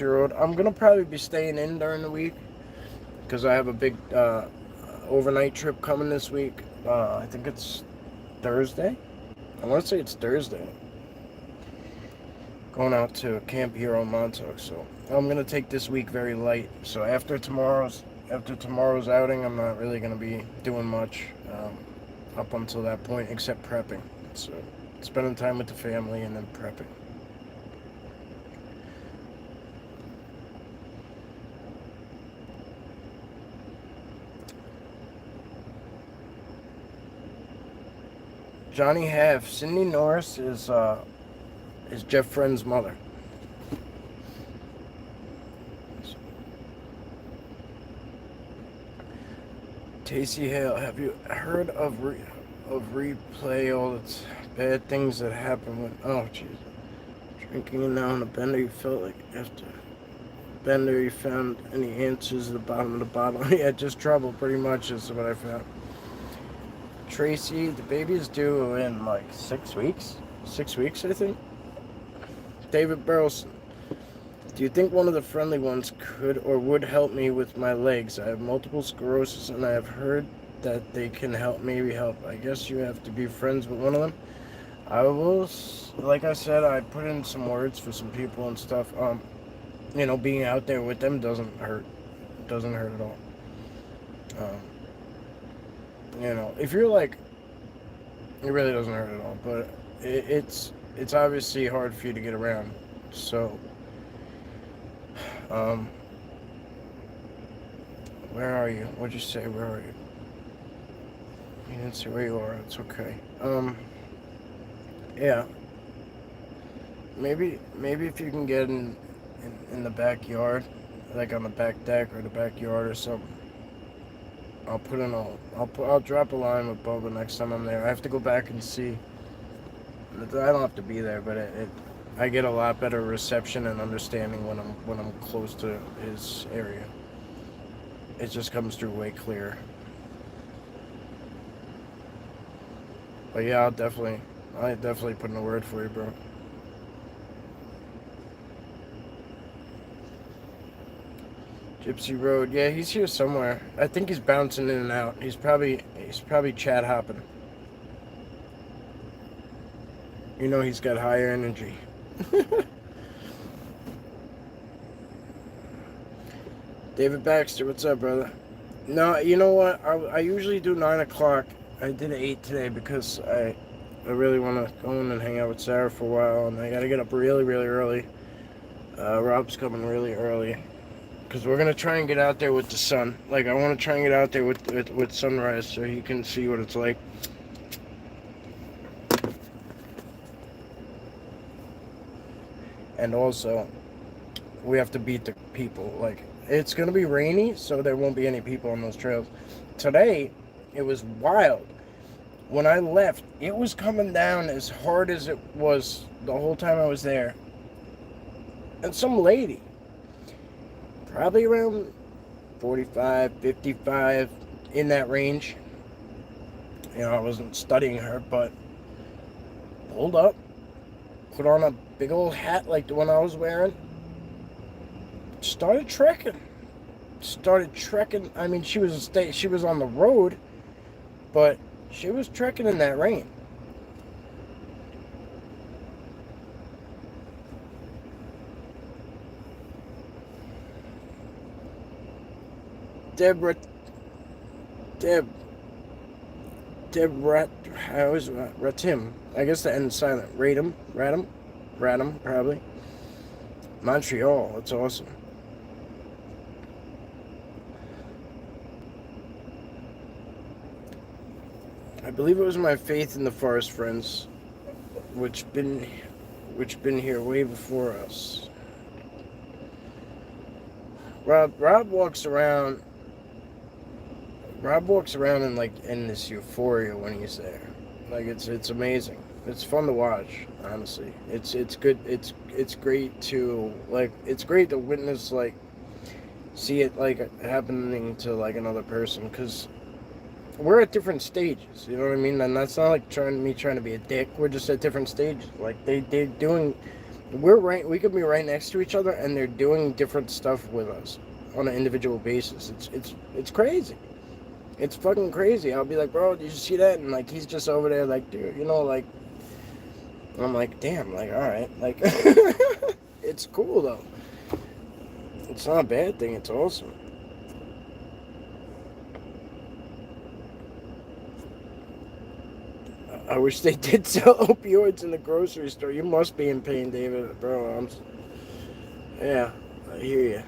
Road. I'm gonna probably be staying in during the week because I have a big overnight trip coming this week. I think it's Thursday. I want to say it's Thursday. Going out to Camp Hero Montauk, so I'm gonna take this week very light. So after tomorrow's outing, I'm not really gonna be doing much up until that point, except prepping. So spending time with the family and then prepping. Johnny Half. Cindy Norris is Jeff Friend's mother. Tacey Hale, have you heard of replay all the bad things that happen when, oh jeez, drinking and now on a bender, you felt like after bender you found any answers at the bottom of the bottle? Yeah, just trouble, pretty much is what I found. Tracy, the baby is due in like 6 weeks. 6 weeks, I think. David Burleson, do you think one of the friendly ones could or would help me with my legs? I have multiple sclerosis and I have heard that they can maybe help. I guess you have to be friends with one of them. I will, like I said, I put in some words for some people and stuff. Being out there with them doesn't hurt. It doesn't hurt at all. If you're like, it really doesn't hurt at all, but it's obviously hard for you to get around. So, where are you? What'd you say? Where are you? You didn't say where you are. It's okay. Yeah. Maybe if you can get in the backyard, like on the back deck or the backyard or something. I'll drop a line with Bubba next time I'm there. I have to go back and see. I don't have to be there, but I get a lot better reception and understanding when I'm close to his area. It just comes through way clearer. But yeah, I definitely put in a word for you, bro. Gypsy Road. Yeah, he's here somewhere. I think he's bouncing in and out. He's probably chat hopping. You know he's got higher energy. David Baxter, what's up, brother? No, you know what? I usually do 9 o'clock. I did 8 today because I really want to go in and hang out with Sarah for a while, and I got to get up really, really early. Rob's coming really early because we're going to try and get out there with the sun. Like, I want to try and get out there with sunrise so he can see what it's like. And also, we have to beat the people. Like, it's going to be rainy, so there won't be any people on those trails. Today, it was wild. When I left, it was coming down as hard as it was the whole time I was there. And some lady, probably around 45, 55, in that range. You know, I wasn't studying her, but pulled up, put on a big old hat like the one I was wearing, started trekking. I mean, she was on the road, but she was trekking in that rain. Deb, I always Ratim. I guess the end is silent. Radom, probably. Montreal, that's awesome. I believe it was my faith in the forest friends, which been here way before us. Rob walks around in this euphoria when he's there. Like it's amazing. It's fun to watch, honestly. It's good. It's great to witness, like, see it like happening to like another person, because we're at different stages, you know what I mean? And that's not like trying to be a dick. We're just at different stages. Like they're doing, we could be right next to each other, and they're doing different stuff with us on an individual basis. It's crazy. It's fucking crazy. I'll be like, bro, did you see that? And like he's just over there, like, dude, you know, like. I'm like, damn, like, all right, like, it's cool though. It's not a bad thing. It's awesome. I wish they did sell opioids in the grocery store. You must be in pain, David, bro. Yeah, I hear you.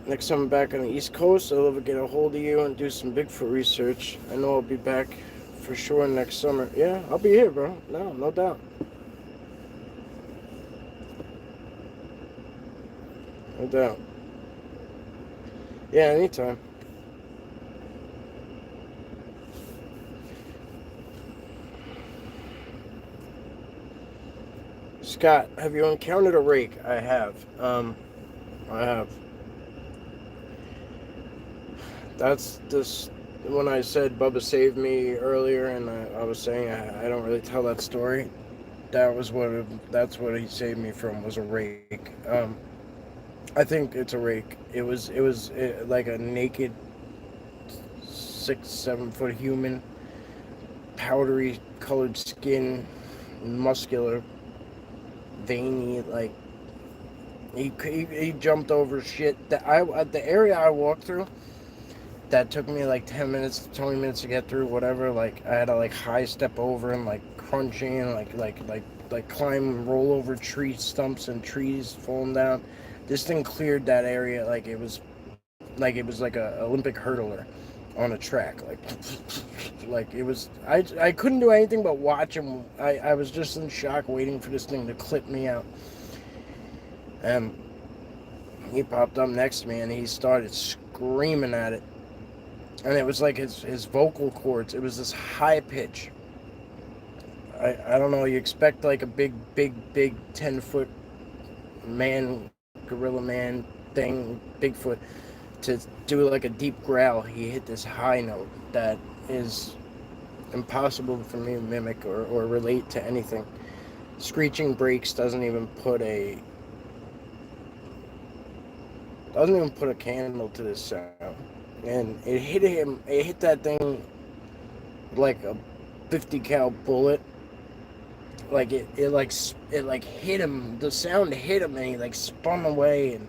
Next time I'm back on the East Coast, I'll ever get a hold of you and do some Bigfoot research. I know I'll be back for sure next summer. Yeah, I'll be here, bro. No doubt. No doubt. Yeah, anytime. Scott, have you encountered a rake? I have. I have. That's this when I said Bubba saved me earlier, and I was saying I don't really tell that story. That's what he saved me from, was a rake. I think it's a rake. It was like a naked 6-7 foot human, powdery colored skin, muscular, veiny. Like he jumped over shit that the area I walked through. That took me like 10 minutes, 20 minutes to get through, whatever. Like I had to like high step over and like crunching and like climb and roll over tree stumps and trees falling down. This thing cleared that area like it was like a Olympic hurdler on a track. Like it was. I couldn't do anything but watch him. I was just in shock, waiting for this thing to clip me out. And he popped up next to me and he started screaming at it. And it was like his vocal cords. It was this high pitch. I don't know. You expect like a big 10-foot man, gorilla man thing, Bigfoot, to do like a deep growl. He hit this high note that is impossible for me to mimic or relate to anything. Screeching brakes doesn't even put a candle to this sound. And it hit him. It hit that thing like a 50 cal bullet. Like it hit him. The sound hit him, and he like spun away,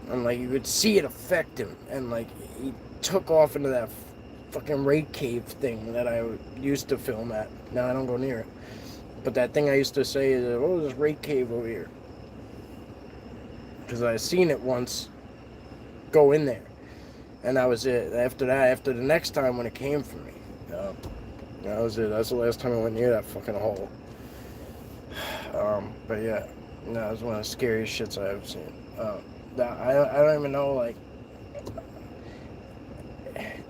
and like you could see it affect him, and like he took off into that fucking rake cave thing that I used to film at. Now I don't go near it. But that thing I used to say is, oh, there's a rake cave over here. Because I seen it once go in there. And that was it. After that, after the next time when it came for me, that was it. That's the last time I went near that fucking hole. But yeah, no, it was one of the scariest shits I ever seen. I don't even know, like,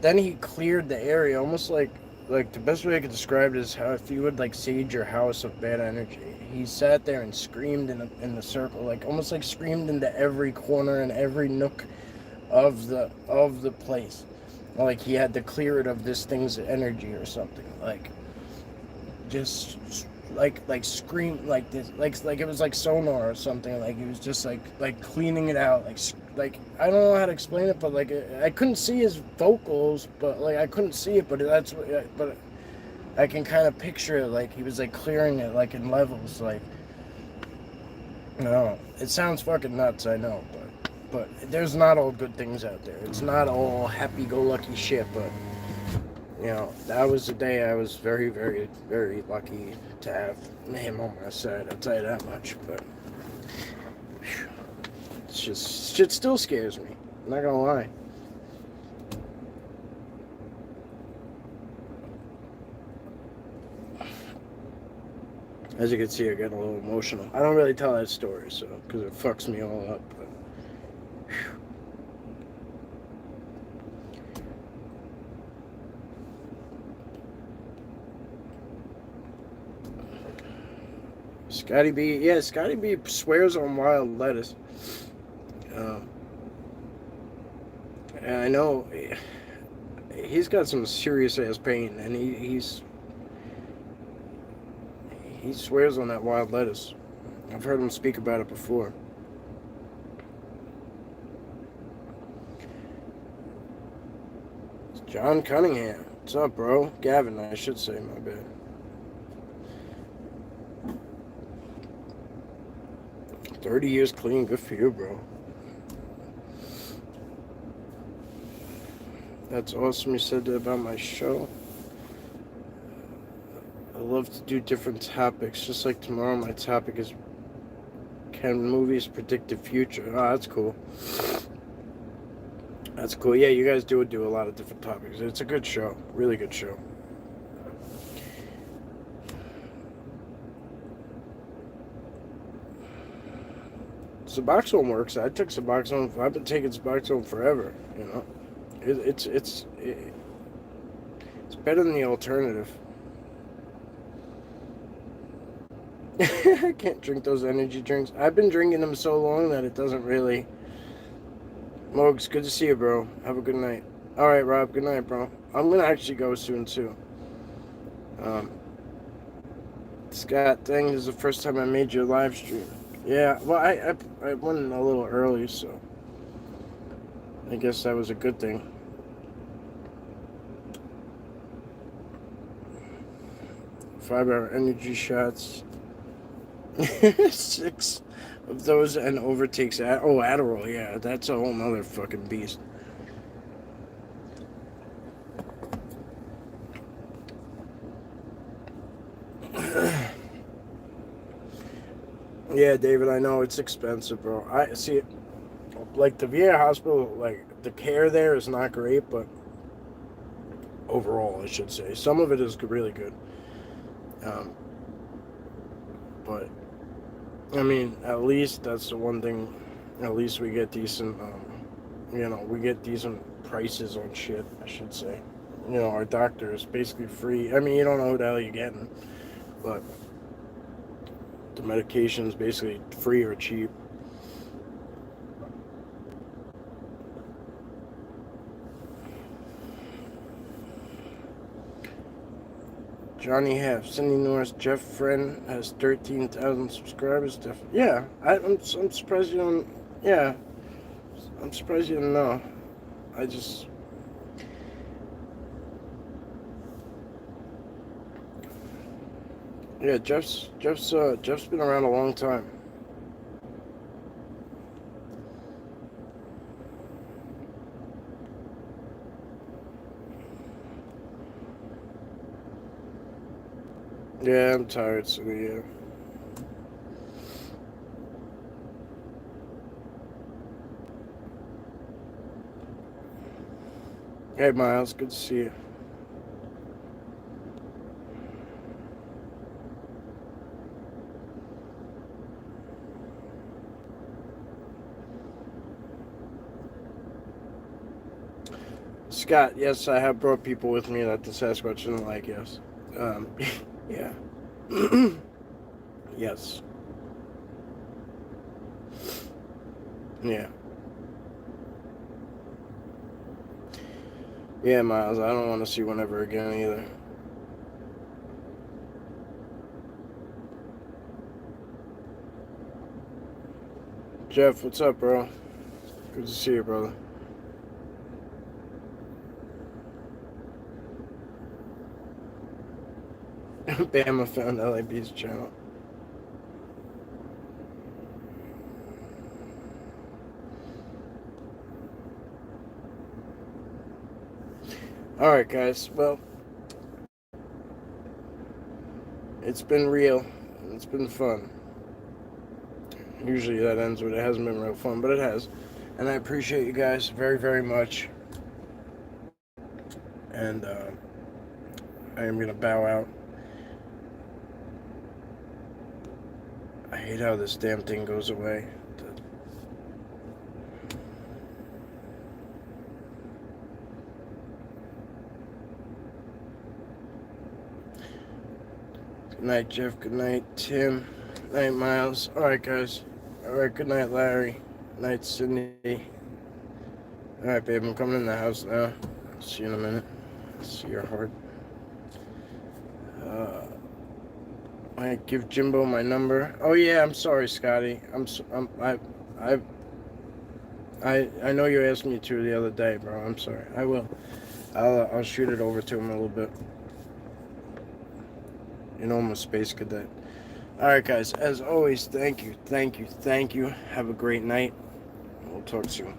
then he cleared the area, almost like the best way I could describe it is how if you would like sage your house of bad energy. He sat there and screamed in the circle, like almost like screamed into every corner and every nook of the place. Like he had to clear it of this thing's energy or something. Like just like scream like this, like it was like sonar or something. Like he was just like cleaning it out, like I don't know how to explain it, but like I couldn't see his vocals, but like I couldn't see it, but but I can kind of picture it, like he was like clearing it like in levels, like, no, it sounds fucking nuts, I know, but there's not all good things out there. It's not all happy-go-lucky shit, but you know, that was the day I was very, very, very lucky to have him on my side. I'll tell you that much. But it's just, shit still scares me. I'm not gonna lie. As you can see, I get a little emotional. I don't really tell that story, so because it fucks me all up. But Scotty B, yeah, Scotty B swears on wild lettuce. And I know he's got some serious ass pain, and he swears on that wild lettuce. I've heard him speak about it before. It's John Cunningham. What's up, bro? Gavin, I should say, my bad. "30 years clean, good for you, bro." That's awesome you said that about my show. I love to do different topics. Just like tomorrow, my topic is, can movies predict the future? Oh, that's cool. That's cool. Yeah, you guys do a lot of different topics. It's a good show. Really good show. Suboxone works. I took Suboxone. I've been taking Suboxone forever, you know. It's better than the alternative. I can't drink those energy drinks. I've been drinking them so long that it doesn't really. Mogs, good to see you, bro. Have a good night. All right, Rob. Good night, bro. I'm gonna actually go soon too. Scott, dang, this is the first time I made your live stream. Yeah, well, I went a little early, so I guess that was a good thing. 5-hour energy shots. 6 of those and overtakes. Adderall, yeah, that's a whole nother fucking beast. Yeah, David, I know it's expensive, bro. I see it. Like the VA hospital, like the care there is not great, but overall, I should say, some of it is really good. But I mean, at least that's the one thing. At least we get decent, we get decent prices on shit, I should say. You know, our doctor is basically free. I mean, you don't know who the hell you're getting, but the medication is basically free or cheap. Johnny Half, Cindy Norris, Jeff Friend has 13,000 subscribers. Yeah, I'm surprised you don't. Yeah, I'm surprised you don't know. I just. Yeah, Jeff's been around a long time. Yeah, I'm tired, so yeah. Hey, Miles, good to see you. Scott, yes, I have brought people with me that the Sasquatch didn't like, yes. Yeah. Yes. Yeah. Yeah, Miles, I don't want to see one ever again either. Jeff, what's up, bro? Good to see you, brother. Bama found LAB's channel. Alright, guys. Well, it's been real. It's been fun. Usually that ends with it hasn't been real fun, but it has. And I appreciate you guys very, very much. And I am going to bow out. I hate how this damn thing goes away. Good night, Jeff. Good night, Tim. Good night, Miles. Alright, guys. Alright, good night, Larry. Good night, Sydney. Alright, babe, I'm coming in the house now. See you in a minute. See your heart. I give Jimbo my number. Oh yeah, I'm sorry, Scotty. I know you asked me to the other day, bro. I'm sorry. I will. I'll shoot it over to him a little bit. You know I'm a space cadet. All right, guys. As always, thank you. Have a great night. We'll talk soon.